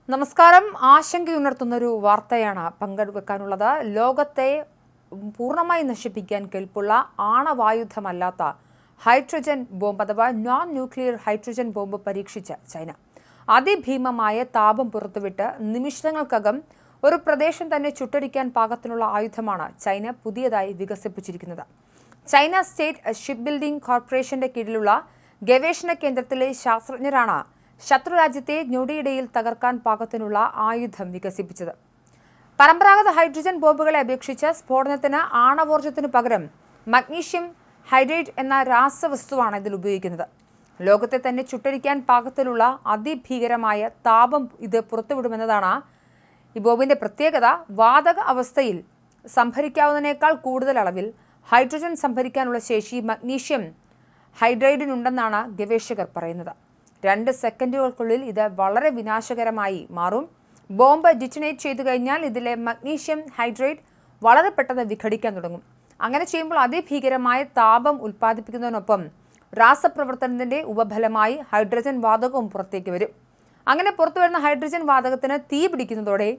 നമസ്കാരം. ആശങ്കയുണർത്തുന്നൊരു വാർത്തയാണ് പങ്കുവെക്കാനുള്ളത്. ലോകത്തെ പൂർണ്ണമായി നശിപ്പിക്കാൻ കെൽപ്പുള്ള ആണവായുധമല്ലാത്ത ഹൈഡ്രജൻ ബോംബ് അഥവാ നോൺ ന്യൂക്ലിയർ ഹൈഡ്രജൻ ബോംബ് പരീക്ഷിച്ച ചൈന. അതിഭീമമായ താപം പുറത്തുവിട്ട് നിമിഷങ്ങൾക്കകം ഒരു പ്രദേശം തന്നെ ചുട്ടരിക്കാൻ പാകത്തിനുള്ള ആയുധമാണ് ചൈന പുതിയതായി വികസിപ്പിച്ചിരിക്കുന്നത്. ചൈന സ്റ്റേറ്റ് ഷിപ്പ് ബിൽഡിംഗ് കോർപ്പറേഷന്റെ കീഴിലുള്ള ഗവേഷണ കേന്ദ്രത്തിലെ ശാസ്ത്രജ്ഞരാണ് ശത്രുരാജ്യത്തെ ഞൊടിയിടയിൽ തകർക്കാൻ പാകത്തിനുള്ള ആയുധം വികസിപ്പിച്ചത്. പരമ്പരാഗത ഹൈഡ്രജൻ ബോംബുകളെ അപേക്ഷിച്ച് സ്ഫോടനത്തിന് ആണവോർജ്ജത്തിനു പകരം മഗ്നീഷ്യം ഹൈഡ്രേറ്റ് എന്ന രാസവസ്തുവാണ് ഇതിൽ ഉപയോഗിക്കുന്നത്. ലോകത്തെ തന്നെ ചുട്ടരിക്കാൻ പാകത്തിലുള്ള അതിഭീകരമായ താപം ഇത് പുറത്തുവിടുമെന്നതാണ് ഈ ബോംബിന്റെ പ്രത്യേകത. വാതക അവസ്ഥയിൽ സംഭരിക്കാവുന്നതിനേക്കാൾ കൂടുതൽ അളവിൽ ഹൈഡ്രജൻ സംഭരിക്കാനുള്ള ശേഷി മഗ്നീഷ്യം ഹൈഡ്രേറ്റിനുണ്ടെന്നാണ് ഗവേഷകർ പറയുന്നത്. 2 സെക്കൻഡുകൾക്കുള്ളിൽ ഇത് വളരെ വിനാശകരമായി മാറും. ബോംബ് ഡിറ്റനേറ്റ് ചെയ്തു കഴിഞ്ഞാൽ ഇതിലെ മഗ്നീഷ്യം ഹൈഡ്രേറ്റ് വളരെ പെട്ടെന്ന് വിഘടിക്കാൻ തുടങ്ങും. അങ്ങനെ ചെയ്യുമ്പോൾ അതിഭീകരമായ താപം ഉൽപ്പാദിപ്പിക്കുന്നതിനൊപ്പം രാസപ്രവർത്തനത്തിന്റെ ഉപഫലമായി ഹൈഡ്രജൻ വാതകവും പുറത്തേക്ക് വരും. അങ്ങനെ പുറത്തുവരുന്ന ഹൈഡ്രജൻ വാതകത്തിന് തീ പിടിക്കുന്നതോടെ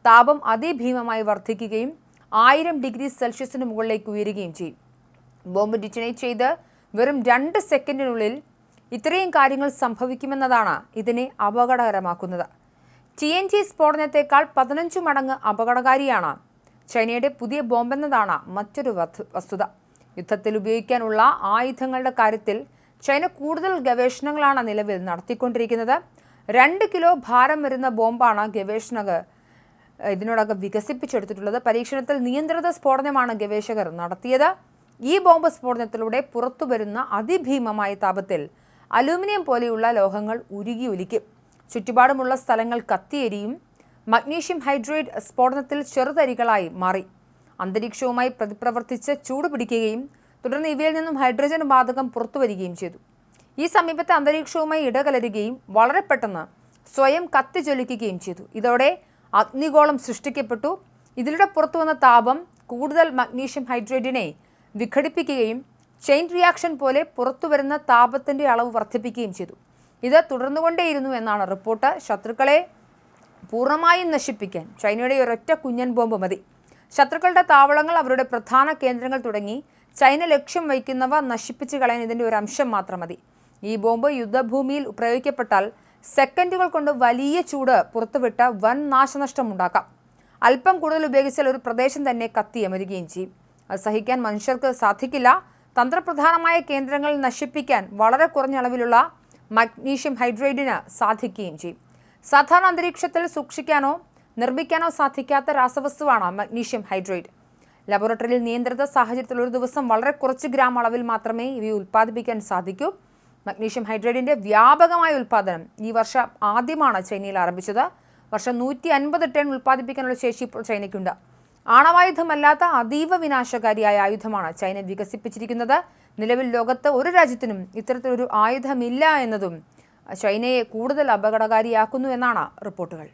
താപം അതിഭീമമായി വർദ്ധിക്കുകയും 1000 ഡിഗ്രി സെൽഷ്യസിന് മുകളിലേക്ക് ഉയരുകയും ചെയ്യും. ബോംബ് ഡിറ്റനേറ്റ് ചെയ്ത് വെറും 2 സെക്കൻഡിനുള്ളിൽ ഇത്രയും കാര്യങ്ങൾ സംഭവിക്കുമെന്നതാണ് ഇതിനെ അപകടകരമാക്കുന്നത്. TNT സ്ഫോടനത്തെക്കാൾ 15 മടങ്ങ് അപകടകാരിയാണ് ചൈനയുടെ പുതിയ ബോംബെന്നതാണ് മറ്റൊരു വസ്തുത. യുദ്ധത്തിൽ ഉപയോഗിക്കാനുള്ള ആയുധങ്ങളുടെ കാര്യത്തിൽ ചൈന കൂടുതൽ ഗവേഷണങ്ങളാണ് നിലവിൽ നടത്തിക്കൊണ്ടിരിക്കുന്നത്. 2 കിലോ ഭാരം വരുന്ന ബോംബാണ് ഗവേഷകർ ഇതിനോടകം വികസിപ്പിച്ചെടുത്തിട്ടുള്ളത്. പരീക്ഷണത്തിൽ നിയന്ത്രിത സ്ഫോടനമാണ് ഗവേഷകർ നടത്തിയത്. ഈ ബോംബ് സ്ഫോടനത്തിലൂടെ പുറത്തുവരുന്ന അതിഭീമമായ താപത്തിൽ അലൂമിനിയം പോലെയുള്ള ലോഹങ്ങൾ ഉരുകി ഒലിക്കും. ചുറ്റുപാടുമുള്ള സ്ഥലങ്ങൾ കത്തിയെരിയും. മഗ്നീഷ്യം ഹൈഡ്രേറ്റ് സ്ഫോടനത്തിൽ ചെറുതരികളായി മാറി അന്തരീക്ഷവുമായി പ്രതിപ്രവർത്തിച്ച് ചൂടുപിടിക്കുകയും തുടർന്ന് ഇവയിൽ നിന്നും ഹൈഡ്രജൻ വാതകം പുറത്തുവരികയും ചെയ്തു. ഈ സമീപത്തെ അന്തരീക്ഷവുമായി ഇടകലരുകയും വളരെ പെട്ടെന്ന് സ്വയം കത്തിജ്വലിക്കുകയും ചെയ്തു. ഇതോടെ അഗ്നിഗോളം സൃഷ്ടിക്കപ്പെട്ടു. ഇതിലൂടെ പുറത്തുവന്ന താപം കൂടുതൽ മഗ്നീഷ്യം ഹൈഡ്രേറ്റിനെ വിഘടിപ്പിക്കുകയും ചെയിൻ റിയാക്ഷൻ പോലെ പുറത്തുവരുന്ന താപത്തിന്റെ അളവ് വർദ്ധിപ്പിക്കുകയും ചെയ്തു. ഇത് തുടർന്നുകൊണ്ടേയിരുന്നു എന്നാണ് റിപ്പോർട്ട്. ശത്രുക്കളെ പൂർണ്ണമായും നശിപ്പിക്കാൻ ചൈനയുടെ ഒരൊറ്റ കുഞ്ഞൻ ബോംബ് മതി. ശത്രുക്കളുടെ താവളങ്ങൾ, അവരുടെ പ്രധാന കേന്ദ്രങ്ങൾ തുടങ്ങി ചൈന ലക്ഷ്യം വയ്ക്കുന്നവ നശിപ്പിച്ചു കളയാൻ ഇതിന്റെ ഒരു അംശം മാത്രം മതി. ഈ ബോംബ് യുദ്ധഭൂമിയിൽ പ്രയോഗിക്കപ്പെട്ടാൽ സെക്കൻഡുകൾ കൊണ്ട് വലിയ ചൂട് പുറത്തുവിട്ട് വൻ നാശനഷ്ടം ഉണ്ടാക്കാം. അല്പം കൂടുതൽ ഉപയോഗിച്ചാൽ ഒരു പ്രദേശം തന്നെ കത്തിയമരുകയും ചെയ്യും. അത് സഹിക്കാൻ മനുഷ്യർക്ക് സാധിക്കില്ല. തന്ത്രപ്രധാനമായ കേന്ദ്രങ്ങൾ നശിപ്പിക്കാൻ വളരെ കുറഞ്ഞ അളവിലുള്ള മഗ്നീഷ്യം ഹൈഡ്രേറ്റിന് സാധിക്കുകയും ചെയ്യും. സാധാരണ അന്തരീക്ഷത്തിൽ സൂക്ഷിക്കാനോ നിർമ്മിക്കാനോ സാധിക്കാത്ത രാസവസ്തുവാണ് മഗ്നീഷ്യം ഹൈഡ്രേറ്റ്. ലബോറട്ടറിയിൽ നിയന്ത്രിത സാഹചര്യത്തിൽ ഒരു ദിവസം വളരെ കുറച്ച് ഗ്രാം അളവിൽ മാത്രമേ ഇവ ഉൽപ്പാദിപ്പിക്കാൻ സാധിക്കൂ. മഗ്നീഷ്യം ഹൈഡ്രേറ്റിന്റെ വ്യാപകമായ ഉൽപ്പാദനം ഈ വർഷം ആദ്യമാണ് ചൈനയിൽ ആരംഭിച്ചത്. വർഷം 150 ടൺ ഉൽപ്പാദിപ്പിക്കാനുള്ള ശേഷി ഇപ്പോൾ ചൈനയ്ക്കുണ്ട്. ആണവായുധമല്ലാത്ത അതീവ വിനാശകാരിയായ ആയുധമാണ് ചൈന വികസിപ്പിച്ചിരിക്കുന്നത്. നിലവിൽ ലോകത്ത് ഒരു രാജ്യത്തിനും ഇത്തരത്തിലൊരു ആയുധമില്ല എന്നതും ചൈനയെ കൂടുതൽ അപകടകാരിയാക്കുന്നു എന്നാണ് റിപ്പോർട്ടുകൾ.